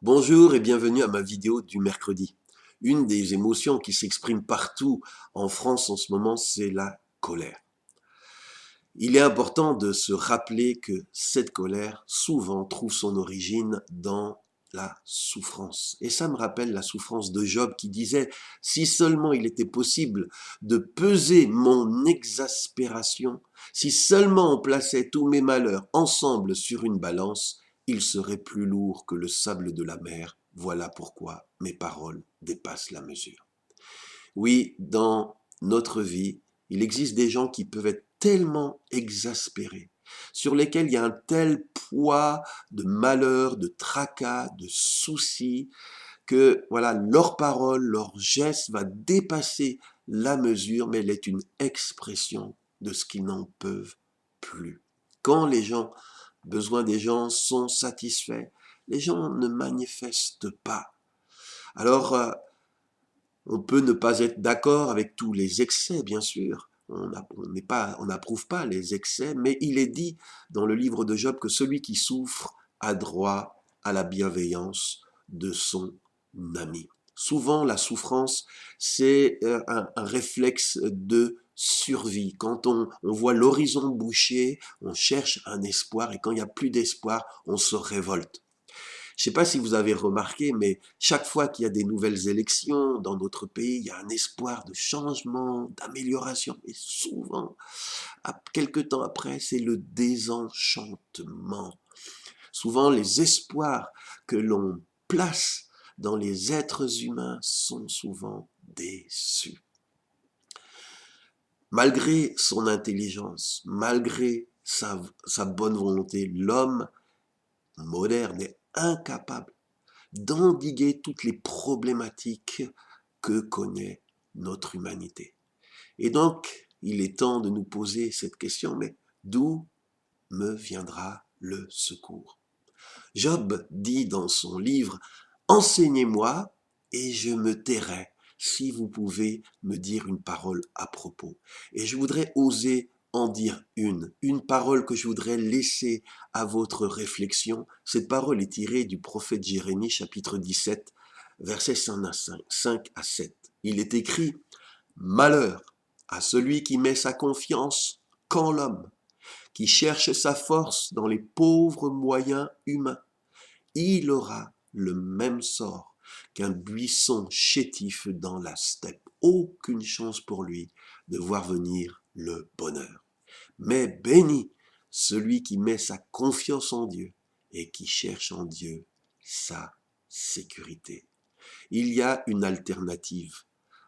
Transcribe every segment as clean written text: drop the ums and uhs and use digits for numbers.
Bonjour et bienvenue à ma vidéo du mercredi. Une des émotions qui s'expriment partout en France en ce moment, c'est la colère. Il est important de se rappeler que cette colère, souvent, trouve son origine dans la souffrance. Et ça me rappelle la souffrance de Job qui disait, si seulement il était possible de peser mon exaspération, si seulement on plaçait tous mes malheurs ensemble sur une balance, il serait plus lourd que le sable de la mer. Voilà pourquoi mes paroles dépassent la mesure. Oui, dans notre vie, il existe des gens qui peuvent être tellement exaspérés, sur lesquels il y a un tel poids de malheur, de tracas, de soucis, que voilà, leur parole, leur geste va dépasser la mesure, mais elle est une expression de ce qu'ils n'en peuvent plus. Quand les gens, besoin des gens, sont satisfaits, les gens ne manifestent pas. Alors, on peut ne pas être d'accord avec tous les excès, bien sûr. On n'approuve pas les excès, mais il est dit dans le livre de Job que celui qui souffre a droit à la bienveillance de son ami. Souvent, la souffrance, c'est un réflexe de survie. Quand on voit l'horizon bouché, on cherche un espoir, et quand il n'y a plus d'espoir, on se révolte. Je ne sais pas si vous avez remarqué, mais chaque fois qu'il y a des nouvelles élections dans notre pays, il y a un espoir de changement, d'amélioration. Et souvent, quelques temps après, c'est le désenchantement. Souvent, les espoirs que l'on place dans les êtres humains sont souvent déçus. Malgré son intelligence, malgré sa bonne volonté, l'homme moderne est incapable d'endiguer toutes les problématiques que connaît notre humanité. Et donc, il est temps de nous poser cette question, mais d'où me viendra le secours? Job dit dans son livre, enseignez-moi et je me tairai si vous pouvez me dire une parole à propos. Et je voudrais oser en dire une parole que je voudrais laisser à votre réflexion. Cette parole est tirée du prophète Jérémie, chapitre 17, versets 5 à 7. Il est écrit, malheur à celui qui met sa confiance qu'en l'homme, qui cherche sa force dans les pauvres moyens humains. Il aura le même sort qu'un buisson chétif dans la steppe. Aucune chance pour lui de voir venir le bonheur. Mais béni celui qui met sa confiance en Dieu et qui cherche en Dieu sa sécurité. Il y a une alternative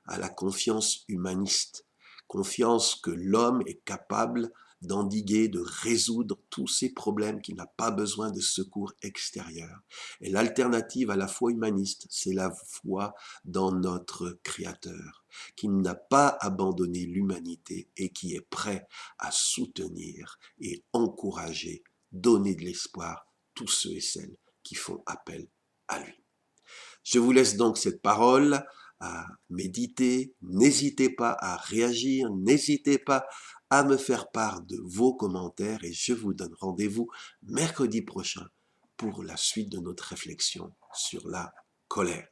à la confiance humaniste, confiance que l'homme est capable d'endiguer, de résoudre tous ces problèmes, qu'il n'a pas besoin de secours extérieur. Et l'alternative à la foi humaniste, c'est la foi dans notre Créateur, qui n'a pas abandonné l'humanité et qui est prêt à soutenir et encourager, donner de l'espoir tous ceux et celles qui font appel à lui. Je vous laisse donc cette parole à méditer. N'hésitez pas à réagir, n'hésitez pas à me faire part de vos commentaires et je vous donne rendez-vous mercredi prochain pour la suite de notre réflexion sur la colère.